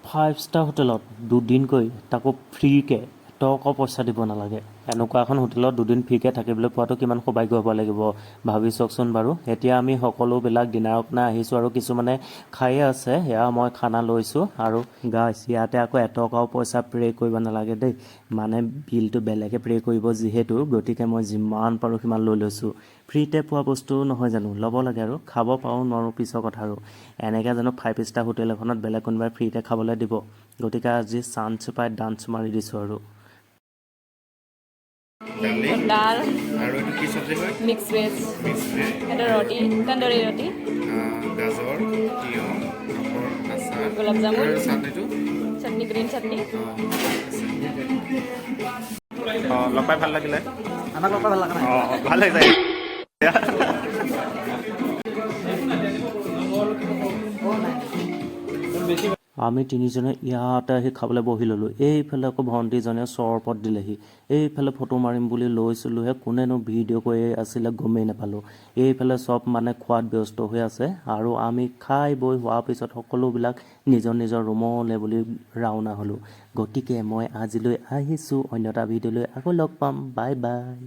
Five star হোটেলত দুদিনকৈ তাকো ফ্ৰীকৈ টকা পইচা দিব নালাগে। এনেকুৱা এখন হোটেলত দুদিন ফ্ৰীকৈ থাকিবলৈ পোৱাটো কিমান সৌভাগ্য হ'ব লাগিব ভাবি চাওকচোন বাৰু। এতিয়া আমি সকলোবিলাক ডিনাৰৰ কাৰণে আহিছোঁ আৰু কিছুমানে খায়ে আছে। এয়া মই খানা লৈছোঁ আৰু গাইছ ইয়াতে আকৌ এটকাও পইচা পে' কৰিব নালাগে দেই, মানে বিলটো বেলেগে পে' কৰিব যিহেতু, গতিকে মই যিমান পাৰোঁ সিমান লৈ লৈছোঁ। ফ্ৰীতে পোৱা বস্তু নহয় জানো, ল'ব লাগে আৰু খাব পাৰোঁ নোৱাৰোঁ পিছৰ কথা আৰু। এনেকৈ জানো ফাইভ ষ্টাৰ হোটেল এখনত বেলেগ কোনোবাই ফ্ৰীতে খাবলৈ দিব? গতিকে আজি চান্স পাই ডান্স মাৰি দিছোঁ আৰু। दाल আৰু এইটো কি চব্জি হয়? मिक्स वेज মিক্স ভেজ, এটা रोटी तंदूरी रोटी গাজৰ, তিয়ঁহ, পাপৰ, আচাৰ गुलाब जामुन আৰু চাটনিটো चटनी ग्रीन चटनी লগ পাই ভাল লাগিলে। আমাক লগ পাই ভাল লগা নাই। ভাল লাগিছে। আমি তিনিজনে ইয়াতে আহি খাবলৈ বহি ল'লোঁ। এইফালে আকৌ ভণ্টিজনীয়ে চৰবত দিলেহি। এইফালে ফটো মাৰিম বুলি লৈছিলোঁহে, কোনেনো ভিডিঅ' কৰি আছিলে গমেই নাপালোঁ। এইফালে চব মানে খোৱাত ব্যস্ত হৈ আছে আৰু আমি খাই বৈ হোৱাৰ পিছত সকলোবিলাক নিজৰ নিজৰ ৰুমলৈ বুলি ৰাওনা হ'লোঁ। গতিকে মই আজিলৈ আহিছোঁ, অন্য এটা ভিডিঅ'লৈ আকৌ লগ পাম। Bye bye.